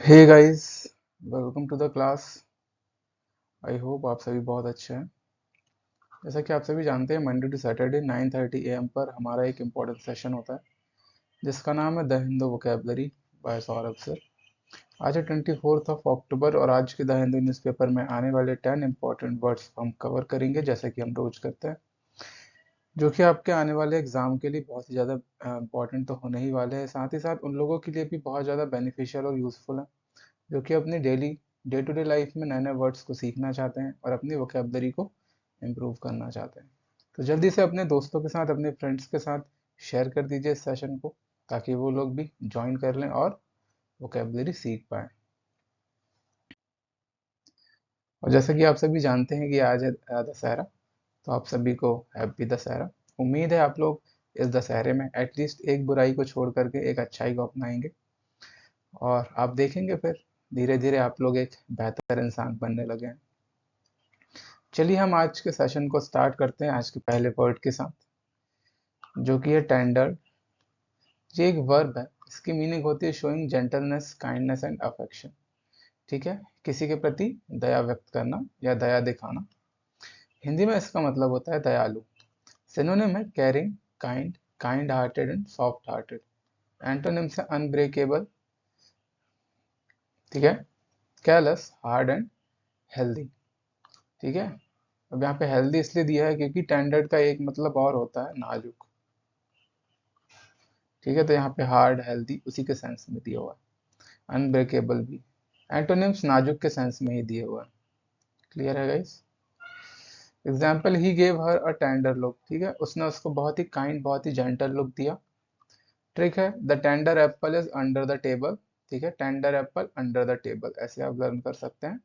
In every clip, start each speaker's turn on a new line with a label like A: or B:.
A: Hey guys, welcome to the class. I hope आप सभी बहुत अच्छे हैं। जैसा कि आप सभी जानते हैं, मंडे टू सैटरडे 9:30 AM पर हमारा एक इम्पोर्टेंट सेशन होता है जिसका नाम है the Hindu vocabulary by Saurabh sir. आज है 24 अक्टूबर और आज के द हिंदू न्यूज़पेपर में आने वाले 10 इम्पोर्टेंट वर्ड्स हम कवर करेंगे जैसा कि हम रोज करते हैं, जो कि आपके आने वाले एग्जाम के लिए बहुत ही ज़्यादा इम्पोर्टेंट तो होने ही वाले हैं, साथ ही साथ उन लोगों के लिए भी बहुत ज़्यादा बेनिफिशियल और यूज़फुल है जो कि अपनी डे टू डे लाइफ में नए नए वर्ड्स को सीखना चाहते हैं और अपनी वोकेबलरी को इम्प्रूव करना चाहते हैं। तो जल्दी से अपने दोस्तों के साथ, अपने फ्रेंड्स के साथ शेयर कर दीजिए इस सेशन को, ताकि वो लोग भी ज्वाइन कर लें और वोकेबलरी सीख पाएँ। और जैसा कि आप सभी जानते हैं कि आज है दशहरा, तो आप सभी को हैप्पी दशहरा। उम्मीद है आप लोग इस दशहरे में एटलीस्ट एक बुराई को छोड़ करके एक अच्छाई को अपनाएंगे और आप देखेंगे फिर धीरे धीरे आप लोग एक बेहतर इंसान बनने लगे हैं। चलिए हम आज के सेशन को स्टार्ट करते हैं आज के पहले वर्ड के साथ, जो कि है टेंडर। ये एक वर्ब है, इसकी मीनिंग होती है showing gentleness, kindness and affection. ठीक है, किसी के प्रति दया व्यक्त करना या दया दिखाना। हिंदी में इसका मतलब होता है दयालु। सिनोनिम है caring, kind, kind hearted and soft hearted. Antonyms है अनब्रेकेबल, ठीक है, केयरलेस, हार्ड एंड हेल्दी। ठीक है, अब यहाँ पे हेल्दी इसलिए दिया है क्योंकि टेंडर्ड का एक मतलब और होता है नाजुक। ठीक है, तो यहाँ पे हार्ड, हेल्दी उसी के सेंस में दिया हुआ है। अनब्रेकेबल भी एंटोनिम्स नाजुक के सेंस में ही दिए हुआ है। क्लियर है guys? Example, he gave her a tender look. ठीक है, उसने उसको बहुत ही काइंड, बहुत ही जेंटल लुक दिया। ट्रिक है, the tender Apple is under the table. ठीक है, tender Apple under the table, ऐसे आप लर्न कर सकते हैं।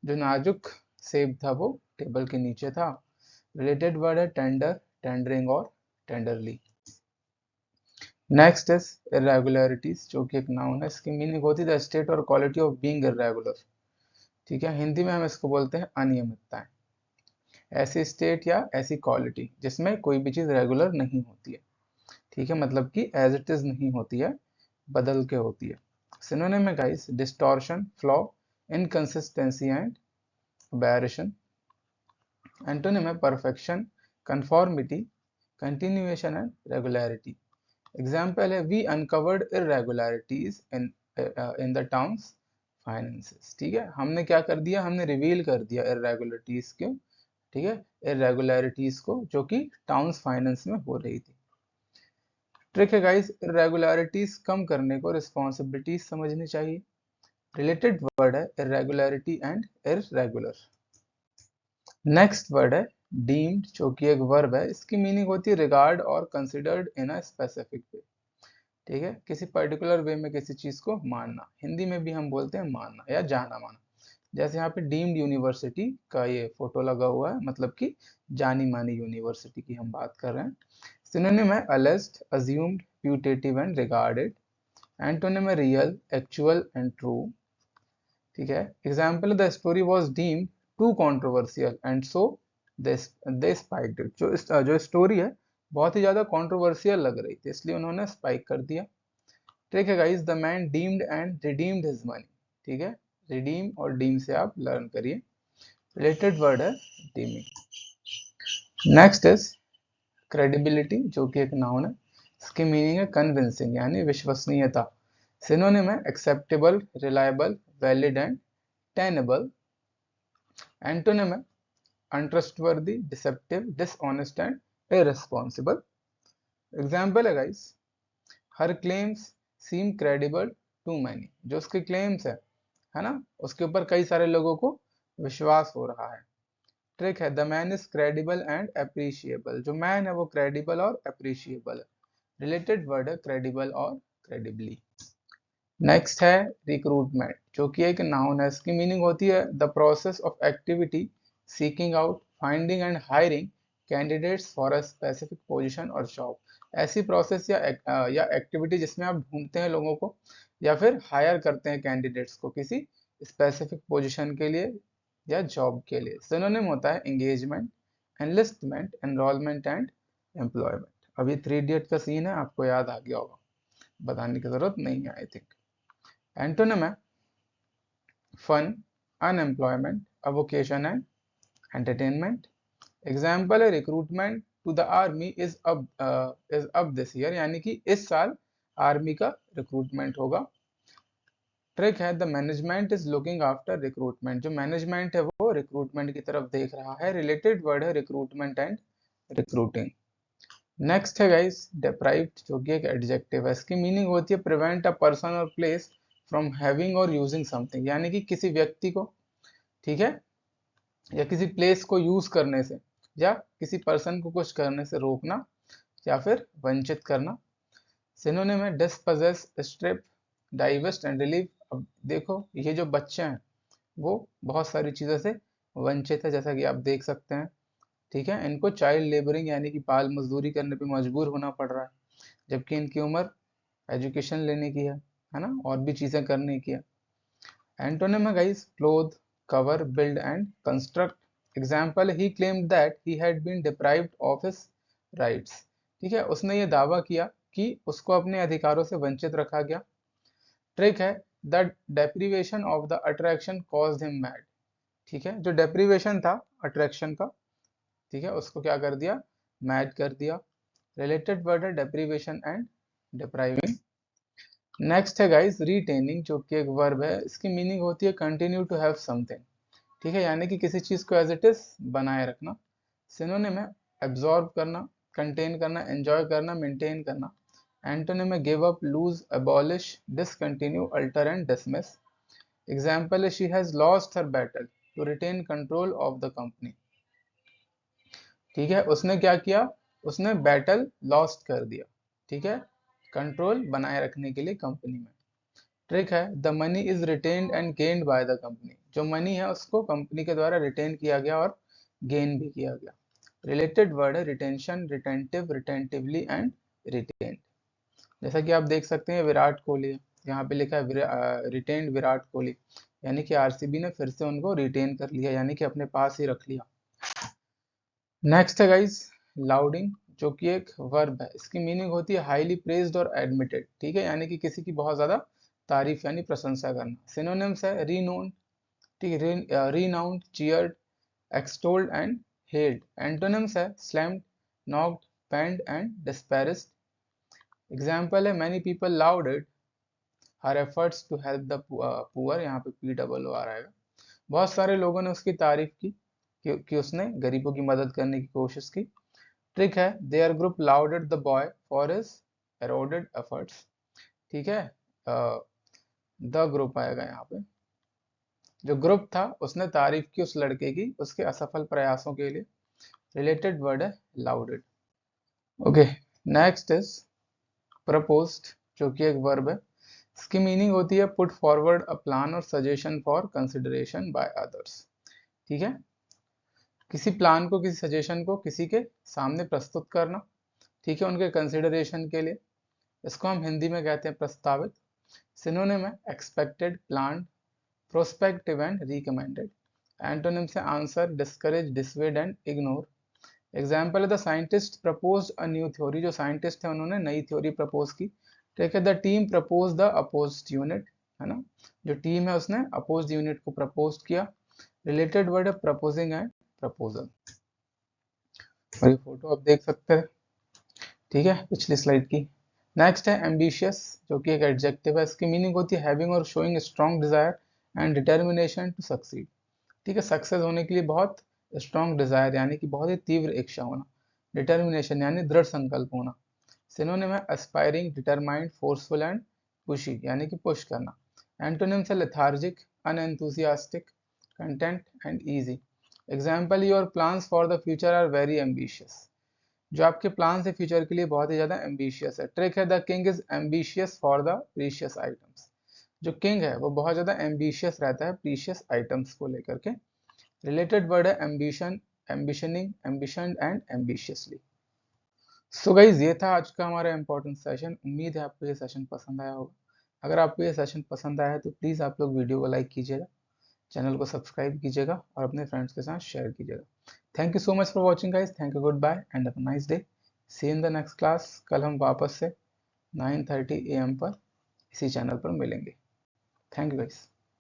A: जो नाजुक सेब था वो टेबल के नीचे था। रिलेटेड वर्ड है टेंडर, टेंडरिंग और टेंडरली। नेक्स्ट इज इरेगुलरिटीज, जो कि एक नाउन है। इसकी मीनिंग होती है द स्टेट और क्वालिटी ऑफ बीइंग इरेगुलर। ठीक है, हिंदी में हम इसको बोलते हैं अनियमितताएं। ऐसी स्टेट या ऐसी क्वालिटी जिसमें कोई भी चीज रेगुलर नहीं होती है। ठीक है, मतलब कि एज इट इज नहीं होती है, बदल के होती है। सिनोनिम में guys distortion, flaw, inconsistency and aberration. Antonym है perfection, conformity, continuation and regularity. Example है we uncovered irregularities in the town's finances. ठीक है, हमने क्या कर दिया, हमने रिवील कर दिया इरेगुलरिटीज को। ठीक है, इरेगुलरिटीज को जो कि टाउन्स फाइनेंस में हो रही थी। ट्रिक है गाइस, इरेगुलरिटीज कम करने को रिस्पॉन्सिबिलिटीज समझनी चाहिए। रिलेटेड वर्ड है irregularity and irregular. Next word है डीम्ड, जो कि एक वर्ब है। इसकी मीनिंग होती है रिगार्ड और considered in a specific way. ठीक है, किसी पर्टिकुलर वे में किसी चीज को मानना। हिंदी में भी हम बोलते हैं मानना या जाना माना। जैसे यहाँ पे डीम्ड यूनिवर्सिटी का ये फोटो लगा हुआ है, मतलब कि जानी मानी यूनिवर्सिटी की हम बात कर रहे हैं। सिनोनिम है alleged, assumed, putative and regarded. Antonym है रियल, एक्चुअल एंड ट्रू। ठीक है, example, the story was deemed too controversial and so they spiked it. जो स्टोरी है बहुत ही ज्यादा कॉन्ट्रोवर्सियल लग रही थी, इसलिए उन्होंने स्पाइक कर दिया। ठीक है guys, the man deemed and redeemed his money. ठीक है, रिडीम और डीम से आप लर्न करिए। रिलेटेड वर्ड है डीमिंग। नेक्स्ट इज क्रेडिबिलिटी, जो कि एक नाउन है। इसकी मीनिंग है कन्विंसिंग, यानी विश्वसनीयता। सिनोनिम है acceptable, reliable, valid and tenable. Antonym है untrustworthy, deceptive, dishonest and irresponsible. Example है guys, her claims seem credible to many. जो उसके क्लेम्स है ना, उसके ऊपर कई सारे लोगों को विश्वास हो रहा है। ट्रिक है, the man is credible and appreciable. जो मैन है वो क्रेडिबल और अप्रिशिएबल है। रिलेटेड वर्ड है क्रेडिबल और क्रेडिबली। नेक्स्ट है रिक्रूटमेंट, जो कि एक नाउन है। इसकी मीनिंग होती है the process of activity seeking out, finding and hiring candidates for a specific position और जॉब। ऐसी प्रोसेस या एक्टिविटी जिसमें आप ढूंढते हैं लोगों को या फिर हायर करते हैं कैंडिडेट्स को किसी स्पेसिफिक पोजीशन के लिए या जॉब के लिए। सिनोनिम होता है engagement, enlistment, enrolment and employment. अभी 3 इडियट का सीन है, आपको याद आ गया होगा, बताने की जरूरत नहीं है आई थिंक। एंटोनिम है fun, unemployment, avocation and entertainment. Example है recruitment to the army is up this year, यानी कि इस साल आर्मी का रिक्रूटमेंट होगा। ट्रिक है the management is looking after recruitment, जो मैनेजमेंट है वो रिक्रूटमेंट की तरफ देख रहा है। रिलेटेड वर्ड है रिक्रूटमेंट एंड रिक्रूटिंग। नेक्स्ट है गाइस डिप्राइव्ड, जो कि एक एडजेक्टिव है। इसकी मीनिंग होती है प्रिवेंट अ पर्सन और प्लेस फ्रॉम हैविंग और यूजिंग समथिंग, यानी कि किसी व्यक्ति को, ठीक है, या किसी प्लेस को यूज करने से, या किसी पर्सन को कुछ करने से रोकना या फिर वंचित करना। सिनोनिम है डिस्पजेस, स्ट्रिप, डाइवेस्ट एंड रिलीव। अब देखो ये जो बच्चे हैं वो बहुत सारी चीज़ों से वंचित है, जैसा कि आप देख सकते हैं, ठीक है। इनको चाइल्ड लेबरिंग यानी कि बाल मजदूरी करने पे मजबूर होना पड़ रहा है, जबकि इनकी उम्र एजुकेशन लेने की है ना, और भी चीज़ें करने की है। एंटोनिम है guys cloth, cover, build and construct. Example he claimed that he had been deprived of his rights, ठीक है, उसने ये दावा किया कि उसको अपने अधिकारों से वंचित रखा गया। ट्रिक है the deprivation of the attraction caused him mad, ठीक है, जो डेप्रीवेशन था अट्रैक्शन का, ठीक है, उसको क्या कर दिया, मैड कर दिया। रिलेटेड वर्ड है डेप्रीवेशन एंड डिप्राइविंग। नेक्स्ट है गाइस रिटेनिंग, जो कि एक वर्ब है। इसकी मीनिंग होती है कंटिन्यू टू हैव समथिंग, ठीक है, यानी कि किसी चीज को एज इट इज बनाए रखना। सिनोनिम है एब्जॉर्ब करना, कंटेन करना, एंजॉय करना, मेंटेन करना। एंटोनिम है give up, lose, abolish, discontinue, alter and dismiss. Example है she has lost her battle to retain control of the company, ठीक है, उसने क्या किया, उसने बैटल लॉस्ट कर दिया, ठीक है, कंट्रोल बनाए रखने के लिए कंपनी में। ट्रिक है the money is retained and gained by the company, जो मनी है उसको कंपनी के द्वारा रिटेन किया गया और गेन भी किया गया। रिलेटेड वर्ड है रिटेंशन, रिटेंटिव, रिटेंटिवली एंड रिटेन्ड। जैसा कि आप देख सकते हैं विराट कोहली है, यहाँ पे लिखा है रिटेन्ड विराट कोहली, यानी कि आरसीबी ने फिर से उनको रिटेन कर लिया, यानी कि अपने पास ही रख लिया। नेक्स्ट है गाइस लाउडिंग, जो कि एक वर्ब है। इसकी मीनिंग होती है हाईली प्रेज्ड और एडमिटेड, ठीक है, यानी कि किसी की बहुत ज्यादा तारीफ यानी प्रशंसा करना। सिनोनिम्स है रीनोन, ठीक है, renowned, cheered, extolled and held. Antonyms है slammed, knocked, panned and disparaged. Example है many people lauded her efforts to help the poor, यहाँ पे POOR आएगा। बहुत सारे लोगों ने उसकी तारीफ की कि उसने गरीबों की मदद करने की कोशिश की। ट्रिक है their group lauded the boy for his eroded efforts, ठीक है, द ग्रुप आएगा यहाँ पे। जो ग्रुप था उसने तारीफ की उस लड़के की उसके असफल प्रयासों के लिए। रिलेटेड वर्ड है लाउडेड। ओके, नेक्स्ट इज प्रपोज्ड, जो कि एक वर्ब है। इसकी मीनिंग होती है पुट फॉरवर्ड अ प्लान और suggestion for consideration by others, ठीक है, किसी प्लान को, किसी सजेशन को किसी के सामने प्रस्तुत करना, ठीक है, उनके कंसिडरेशन के लिए। इसको हम हिंदी में कहते हैं प्रस्तावित। सिनोनिम है expected, planned, prospective and recommended. Antonym से answer, discourage, dissuade and ignore. Example है the scientist proposed a new theory, जो साइंटिस्ट है उन्होंने नई थ्योरी प्रपोज की। ठीक है, the team propose the opposed unit, है ना, जो टीम है उसने अपोज्ड यूनिट को प्रपोज किया। रिलेटेड वर्ड है प्रपोजिंग एंड प्रपोजल। और ये फोटो आप देख सकते हैं, ठीक है, पिछली स्लाइड की। नेक्स्ट है एम्बिशियस, जो कि एक एडजेक्टिव है। इसकी मीनिंग होती है हैविंग और showing strong desire and determination to succeed, ठीक है, सक्सेस होने के लिए बहुत स्ट्रॉन्ग डिजायर यानी कि बहुत ही तीव्र इच्छा होना, डिटर्मिनेशन यानी दृढ़ संकल्प होना। सिनोनिम है aspiring, determined, forceful and pushy यानी कि पुश करना। एंटोनिम्स है lethargic, unenthusiastic, content and easy. Example your plans for the future are very ambitious, जो आपके प्लान है फ्यूचर के लिए बहुत ही ज्यादा एम्बिशियस है। ट्रिक है the king is ambitious for the precious items, जो किंग है वो बहुत ज्यादा एम्बिशियस रहता है प्रीशियस आइटम्स को लेकर के। रिलेटेड वर्ड है ambition, ambitioning, ambition and ambitiously. So guys ये था आज का हमारा इंपॉर्टेंट सेशन। उम्मीद है आपको ये सेशन पसंद आया होगा। अगर आपको ये सेशन पसंद आया है तो प्लीज़ आप लोग वीडियो को लाइक कीजिएगा, चैनल को सब्सक्राइब कीजिएगा और अपने फ्रेंड्स के साथ शेयर कीजिएगा। Thank you so much for watching guys, thank you, goodbye and have a nice day. See in the next class. कल हम वापस से 9:30 AM पर इसी चैनल पर मिलेंगे। Thank you guys.